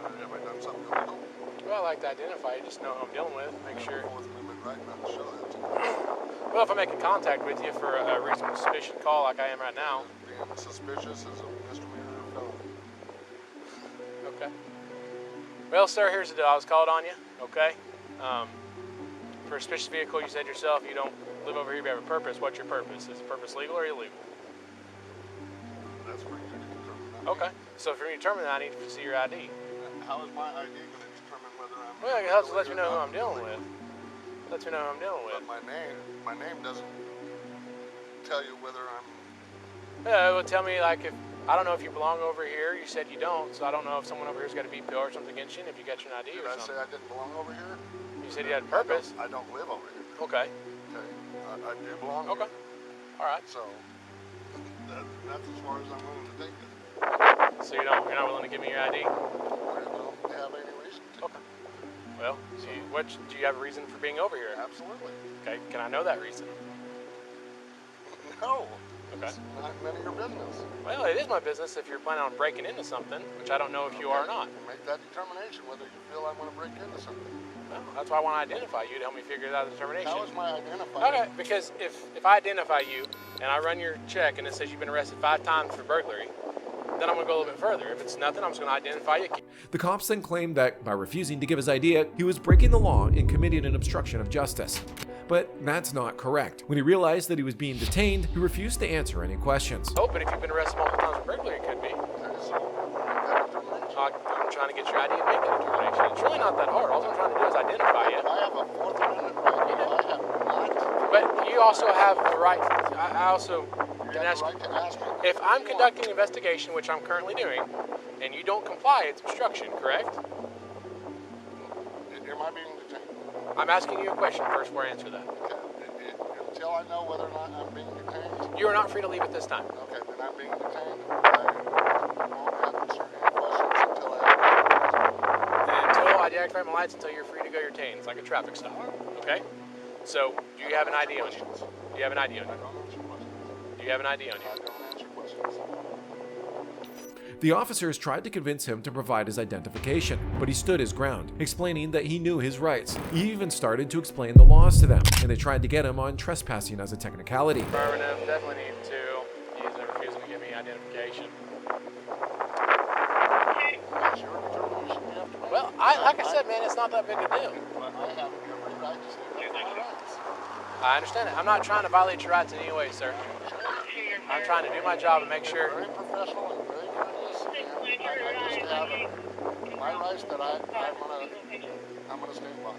Have I done something illegal? Well, I like to identify you, just know who I'm dealing with, make sure. Fourth Amendment right not to show that to me. Well, if I make a contact with you for a reasonable suspicion call like I am right now. Being suspicious is a misdemeanor or felony. Okay. Well, sir, here's the deal. I was called on you, okay? For a suspicious vehicle, you said yourself you don't live over here, you have a purpose. What's your purpose? Is the purpose legal or illegal? That's for you to determine. Okay. So for me to determine that, I need to see your ID. How is my ID going to determine whether I'm... Well, it helps to let you know who I'm dealing with. Let me know who I'm dealing with. But my name doesn't tell you whether I'm. Yeah, well, tell me, like, if I don't know if you belong over here. You said you don't, so I don't know if someone over here's got a BPO or something against you, and if you got your ID Did or I something. say I didn't belong over here? You said you had a purpose. I don't live over here. Okay. Okay. I do belong Okay. here. All right. So that's as far as I'm willing to take it. So you're not willing to give me your ID? I don't have any reason to. Okay. Well, do you have a reason for being over here? Absolutely. Okay. Can I know that reason? No. Okay. It's not none of your business. Well, it is my business if you're planning on breaking into something, which I don't know if you are or not. Make that determination whether you feel I want to break into something. Well, that's why I want to identify you to help me figure out the determination. How is my identifying? Okay, because if I identify you and I run your check and it says you've been arrested 5 times for burglary, then I'm going to go a little bit further. If it's nothing, I'm just going to identify you. The cops then claimed that by refusing to give his ID, he was breaking the law and committing an obstruction of justice. But that's not correct. When he realized that he was being detained, he refused to answer any questions. Oh, but if you've been arrested multiple times for burglary, it could be. I'm trying to get your ID and make that determination. It's really not that hard. All I'm trying to do is identify you. I have a Fourth Amendment right. I have not. But you also have the right. I also can ask. Right to ask me. If I'm conducting an investigation, which I'm currently doing, and you don't comply, it's obstruction, correct? Am I being detained? I'm asking you a question first before I answer that. Okay. Until I know whether or not I'm being detained. You are not free to leave at this time. Okay, then I'm being detained. I won't answer any questions until I deactivate my lights until you're free to go your tail. It's like a traffic stop. Okay? So, do you have an ID on you? Do you have an ID on you? I don't answer questions. Do you have an ID on you? I don't answer questions. The officers tried to convince him to provide his identification, but he stood his ground, explaining that he knew his rights. He even started to explain the laws to them, and they tried to get him on trespassing as a technicality. Affirmative, definitely need to. He's refusing to give me identification. That's your determination. You have to make. Well, like I said, man, it's not that big a deal. But I have every right to stand up for my rights. I understand it. I'm not trying to violate your rights in any way, sir. I'm trying to do my job and make sure. Very professional and very courteous. I just have my rights that I'm gonna stand by.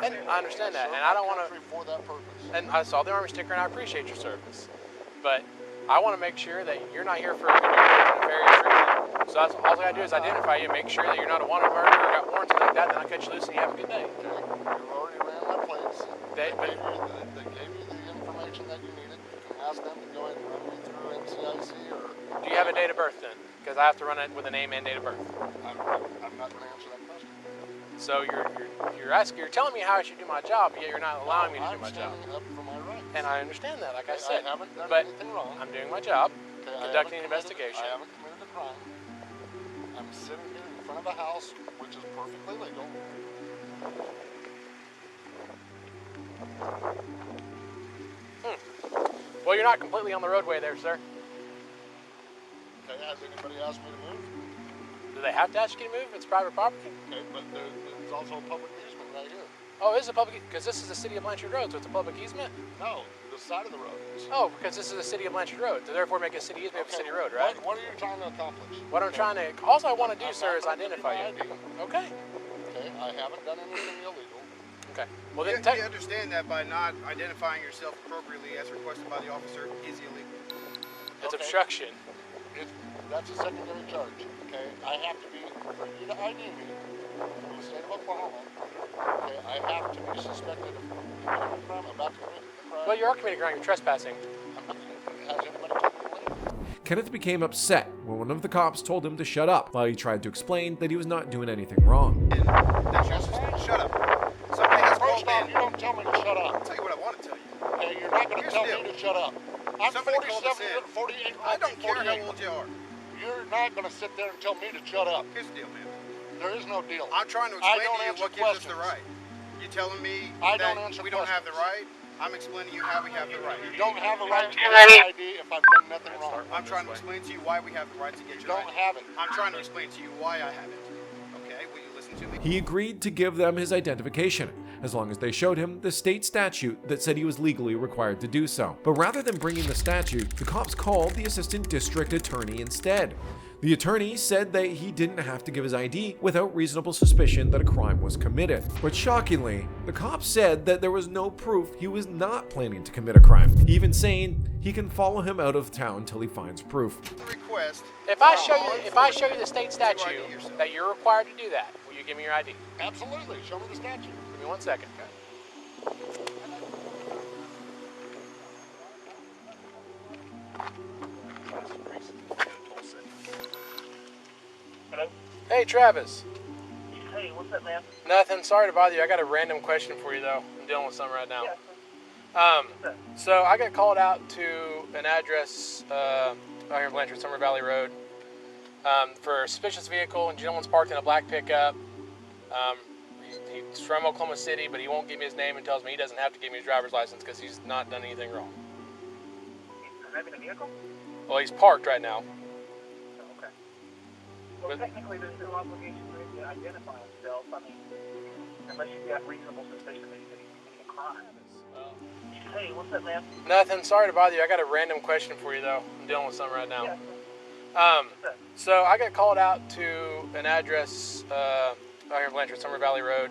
And I understand that, and I don't want to. For that purpose. And I saw the Army sticker, and I appreciate your service. But I want to make sure that you're not here for a nefarious reason. So that's all I gotta do is identify you, make sure that you're not a wanted murderer or got warrants or like that, and then I'll cut you loose and you have a good day. Okay. You already ran my plates. They gave you the information that you needed. You can ask them to go ahead and run me through NCIC or. Do you have a date of birth then? Because I have to run it with a name and date of birth. I'm not going to answer that question. So you're telling me how I should do my job, yet you're not allowing me to do my job. I'm standing up for my rights. And I understand that, like I said. I haven't done but anything wrong. I'm doing my job, Okay, conducting an investigation. I haven't committed a crime. I'm sitting here in front of a house, which is perfectly legal. Well, you're not completely on the roadway there, sir. Okay, has anybody asked me to move? Do they have to ask you to move if it's private property? Okay, but there's also a public easement right here. Oh, it is a public, because this is the city of Blanchard Road, so it's a public easement? No, the side of the road is. Oh, because this is the city of Blanchard Road, so therefore make a city easement of a city road, right? What are you trying to accomplish? What I'm trying to, all I want to do, sir, is identify you. Okay. Okay, I haven't done anything illegal. Okay. Well, then you understand that by not identifying yourself appropriately as requested by the officer is illegal. It's obstruction. That's a secondary charge. Okay, I have to be, for you to ID me from the state of Oklahoma, okay, I have to be suspected of committing a crime, about to commit a crime. Well, you are committing a crime, you're trespassing. Has anybody told me? Kenneth became upset when one of the cops told him to shut up while he tried to explain that he was not doing anything wrong. Shut up. Somebody has called in. You don't tell me to shut up. I'll tell you what I want to tell you. Okay, you're not going to tell me to shut up. I'm Somebody called us 47, in. 48, I don't care 48. how old you are. You're not going to sit there and tell me to shut up. Here's the deal, man. There is no deal. I'm trying to explain to you what gives us the right. You telling me that we don't have the right? I'm explaining to you how we have the right. You don't have a right to get your ID if I've done nothing wrong. I'm trying to explain to you why we have the right to get You your ID. don't have it. I'm trying to explain to you why I have it. Okay, will you listen to me? He agreed to give them his identification, as long as they showed him the state statute that said he was legally required to do so. But rather than bringing the statute, the cops called the assistant district attorney instead. The attorney said that he didn't have to give his ID without reasonable suspicion that a crime was committed. But shockingly, the cop said that there was no proof he was not planning to commit a crime, even saying he can follow him out of town till he finds proof. Request. If I show you the state statute that you're required to do that, will you give me your ID? Absolutely. Show me the statute. Give me 1 second, okay? Hello? Hey, Travis. Hey, what's up, man? Nothing. Sorry to bother you. I got a random question for you, though. I'm dealing with something right now. So I got called out to an address out here in Blanchard, Summer Valley Road, for a suspicious vehicle, and gentleman's parked in a black pickup. He's from Oklahoma City, but he won't give me his name and tells me he doesn't have to give me his driver's license because he's not done anything wrong. He's driving a vehicle? Well, he's parked right now. Okay. Well, technically, there's no obligation for him to identify himself. I mean, unless you've got reasonable suspicion that he's committing a crime. Hey, what's up, man? Nothing. Sorry to bother you. I got a random question for you, though. I'm dealing with something right now. So I got called out to an address out here in Blanchard, Summer Valley Road,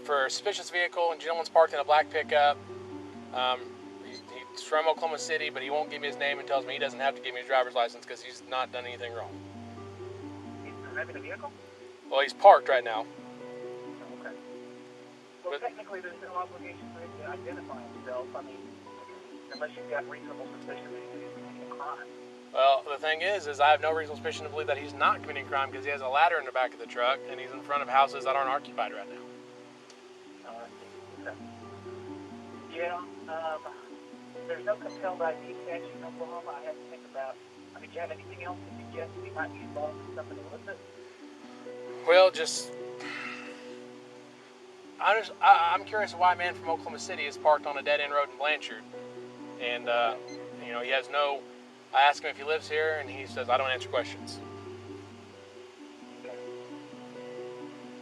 for a suspicious vehicle, and gentleman's parked in a black pickup. He's from Oklahoma City, but he won't give me his name and tells me he doesn't have to give me his driver's license because he's not done anything wrong. He's driving a vehicle? Well, he's parked right now. Okay. Well, technically, there's no obligation for him to identify himself. I mean, unless you've got reasonable suspicion that he's committing a crime. Well, the thing is I have no reasonable suspicion to believe that he's not committing crime because he has a ladder in the back of the truck and he's in front of houses that aren't occupied right now. Okay. Yeah, there's no compelled ID statute in Oklahoma. I have to think about. I mean, do you have anything else to suggest we might be involved in something illicit? Well, I'm curious why a man from Oklahoma City is parked on a dead-end road in Blanchard, and he has no. I ask him if he lives here, and he says I don't answer questions.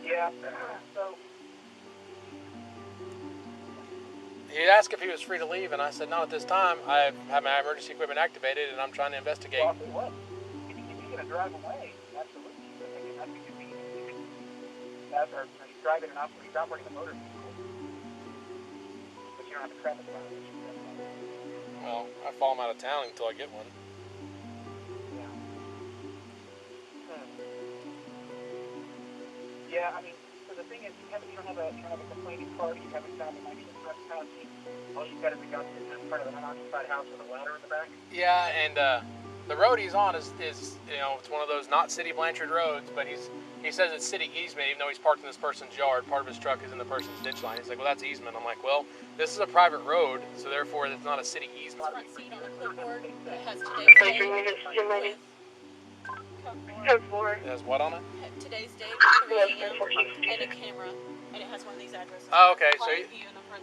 Yeah. So. He asked if he was free to leave, and I said not at this time. I have my emergency equipment activated, and I'm trying to investigate. Well, I'll tell you what. If you're going to drive away, absolutely. I think you he's driving he's operating a motor vehicle, but you don't have a traffic violation. Well, I follow him out of town until I get one. Yeah. Yeah, I mean, so the thing is, you don't have a complaining party. You haven't found an actual trespassing. All you've got is a gun sitting in front of an unoccupied house with a ladder in the back. Yeah, and the road he's on is it's one of those not city Blanchard roads, but he says it's city easement, even though he's parked in this person's yard. Part of his truck is in the person's ditch line. He's like, well, that's easement. I'm like, well, this is a private road, so therefore it's not a city easement. Front seat on the clipboard that has today's date. Code 4. It has what on it? Today's date, 3 a.m. and a camera, and it has one of these addresses. Oh, okay, so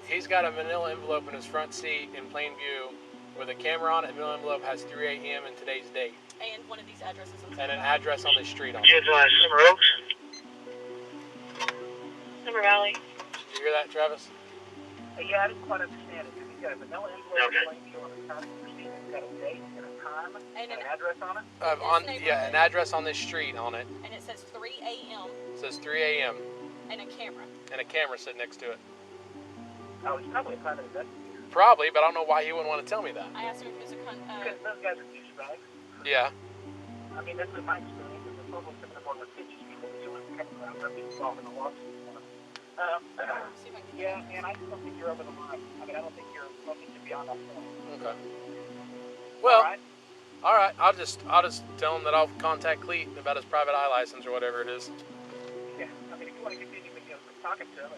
he's got a manila envelope in his front seat in plain view with a camera on it. The manila envelope has 3 a.m. and today's date. And one of these addresses. And an address on the street on it. Summer Oaks. Summer Valley. Did you hear that, Travis? Yeah, I didn't quite understand it. He's got a vanilla envelope in plain view on the top of the receipt. It's got a date and a time and an address on it. An address on this street on it. And it says 3 a.m. It says 3 a.m. And a camera. And a camera sitting next to it. Oh, it's probably a private investigator. Probably, but I don't know why he wouldn't want to tell me that. I asked him if it was because those guys are douchebags. Yeah. I mean, that's been my experience. As a public seminar board with pitches people who are coming around up involved in a lawsuit. Yeah, man, I just don't think you're over the line. I mean, I don't think you're looking to be on that point. Okay. Well, all right. I'll just tell him that I'll contact Cleet about his private eye license or whatever it is. Yeah, I mean, if you want to continue talking to him,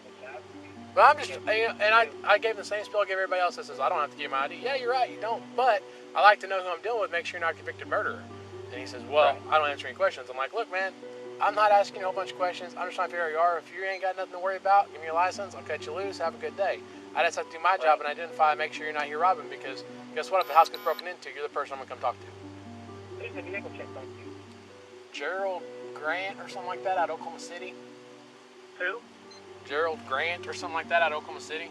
but I'm just, and I gave him the same spiel I gave everybody else that says I don't have to give my ID. Yeah, you're right, you don't. But I like to know who I'm dealing with. Make sure you're not a convicted murderer. And he says, well, I don't answer any questions. I'm like, look, man, I'm not asking you a whole bunch of questions. I'm just trying to figure out who you are. If you ain't got nothing to worry about, give me your license. I'll cut you loose. Have a good day. I just have to do my job and identify and make sure you're not here robbing, because guess what? If the house gets broken into, you're the person I'm going to come talk to. Who's the vehicle check on you? Gerald Grant or something like that out of Oklahoma City. Who? Gerald Grant or something like that out of Oklahoma City.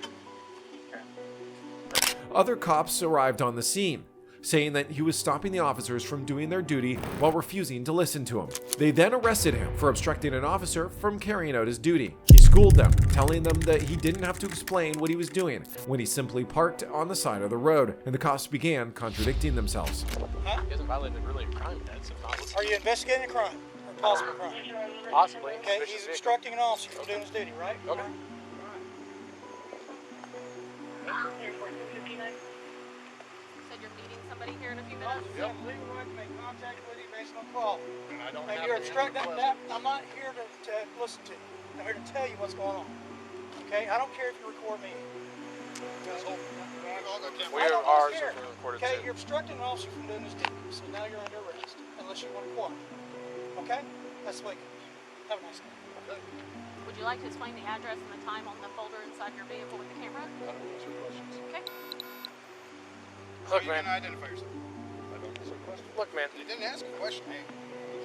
Other cops arrived on the scene. saying that he was stopping the officers from doing their duty while refusing to listen to him. They then arrested him for obstructing an officer from carrying out his duty. He schooled them, telling them that he didn't have to explain what he was doing when he simply parked on the side of the road, and the cops began contradicting themselves. Huh? He hasn't violated really a crime yet, so Are you investigating a crime? Or possible crime? Possibly. Okay, he's obstructing an officer from doing his duty, right? Okay. Said you're meeting somebody here in a few minutes? Yep. Legal right to make contact with you based on call. And I don't And have you're to obstructing answer that. I'm not here to listen to you. I'm here to tell you what's going on. Okay? I don't care if you record me. We I are don't ours care. are recorded Okay, too. you're obstructing an officer from doing his duty, so now you're under arrest, unless you want to cooperate. Okay? That's legal. Have a nice day. Okay. Would you like to explain the address and the time on the folder inside your vehicle with the camera? Okay. Look, man. Identify yourself. I don't answer questions. Look, man. You didn't ask a question. Hey.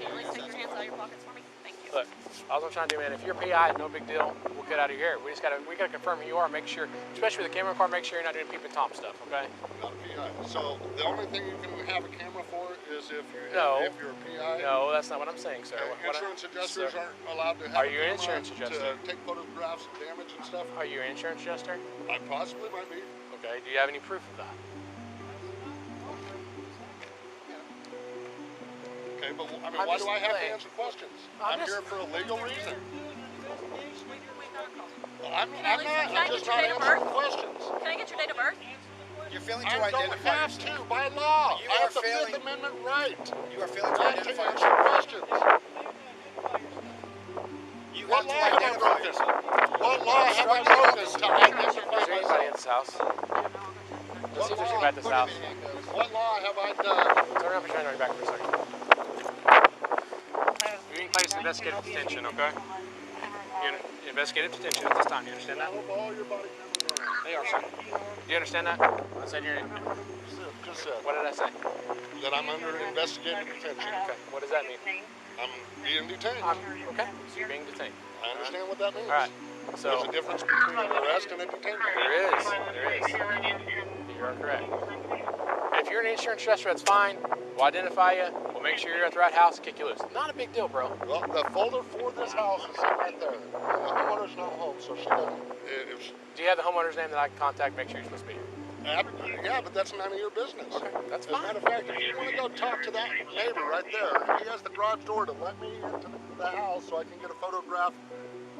Can you please take your hands out of your pockets for me? Thank you. Look, all I'm trying to do, man, if you're PI, no big deal. We'll get out of here. We gotta confirm who you are. Make sure, especially with the camera car, make sure you're not doing peep and Tom stuff. Okay? Not a PI. So the only thing you can have a camera for is if you're if you're a PI. No, that's not what I'm saying, sir. Insurance adjusters aren't allowed to have Are a you an camera insurance adjuster? to take photographs of damage and stuff. Are you an insurance adjuster? I possibly might be. Okay. Do you have any proof of that? Okay, but I mean, I'm why just do I have to saying. answer questions? I'm I'm just- here for a legal reason. I'm Can not. I I'm get just your not date of answering birth? questions. Can I get your date of birth? You're failing to I don't identify have yourself. to by law. You I are have the failing- Fifth Amendment right. You are failing to Not to identify answer yourself. questions. You What have law to have I identify broken? yourself. What law have I broken to identify Is there anybody myself? in this house? Let's see if there's anybody at this house. What law have I done? Turn around and turn your back for a second. You're being placed in investigative detention, okay? You're in investigative detention at this time. Do you understand that? They are, sir. Do you understand that? I said you're in. Just said. What did I say? That I'm under investigative detention. Okay. What does that mean? I'm being detained. Okay. So you're being detained. I understand what that means. All right. So there's a difference between an arrest and a detainment. There is. There is. You are correct. If you're an insurance adjuster, that's fine. We'll identify you. We'll make sure you're at the right house and kick you loose. Not a big deal, bro. Well, the folder for this house is sitting right there. And the homeowner's not home, so she doesn't. Do you have the homeowner's name that I can contact? Make sure you're supposed to be here. Yeah, but that's none of your business. Okay, that's As a matter of fact, if you want to go talk to that neighbor right there, he has the garage door to let me into the house so I can get a photograph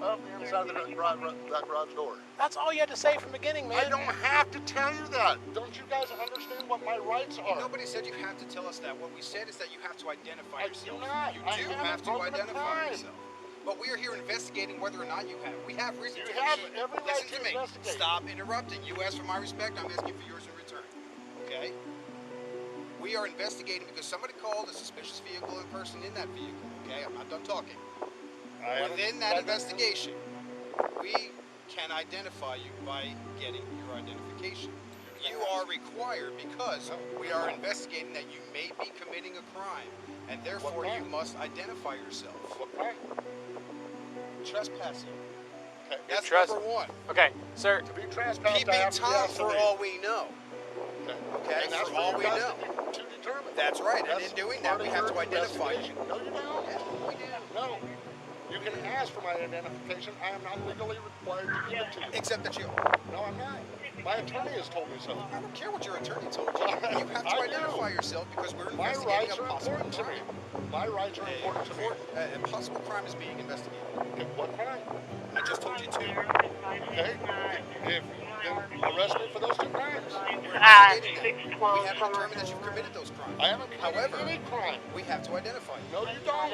of the inside of that garage door. That's all you had to say from the beginning, man. I don't have to tell you that. Don't you guys understand what my rights are? Nobody said you have to tell us that. What we said is that you have to identify yourself. not. You I do haven't have to broken a identify crime. yourself. But we are here investigating whether or not you have. We have reason You to have believe. every right Listen to to me. investigate. Stop interrupting. You ask for my respect, I'm asking for yours in return. Okay? We are investigating because somebody called a suspicious vehicle and person in that vehicle. Okay? I'm not done talking. Within that investigation, we can identify you by getting your identification. You are required because we are investigating that you may be committing a crime, and therefore you must identify yourself. What crime? Trespassing. Okay. That's number one. Okay, sir. To be trespassed, Peeping I have to be Tom asked to for leave. all we know. Okay, And that's for all for we you guys know. to determine. That's right, and That's in doing part that, we of have your to identify you. investigation. No, you don't. Yeah, we do. No. You can ask for my identification. I am not legally required to give it to you. Except that you. No, I'm not. My attorney has told me so. I don't care what your attorney told you. You have to I identify do. yourself because we're My investigating rights a are possible important to me. crime. My rights are important to me. A possible crime is being investigated. Okay, what crime? I just told you two. Okay. If then arrest me for those two crimes. We're investigating that. We have determined that you've committed those crimes. I haven't committed However, any crime. we have to identify you. No, you don't.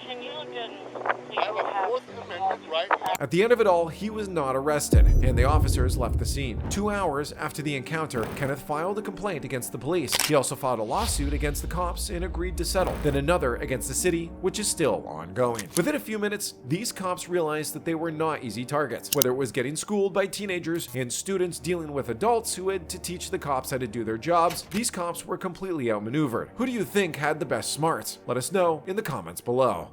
Can you just I have a Fourth Amendment right now. At the end of it all, he was not arrested, and the officers left the scene. 2 hours after the encounter, Kenneth filed a complaint against the police. He also filed a lawsuit against the cops and agreed to settle, then another against the city, which is still ongoing. Within a few minutes, these cops realized that they were not easy targets. Whether it was getting schooled by teenagers and students dealing with adults who had to teach the cops how to do their jobs, these cops were completely outmaneuvered. Who do you think had the best smarts? Let us know in the comments below.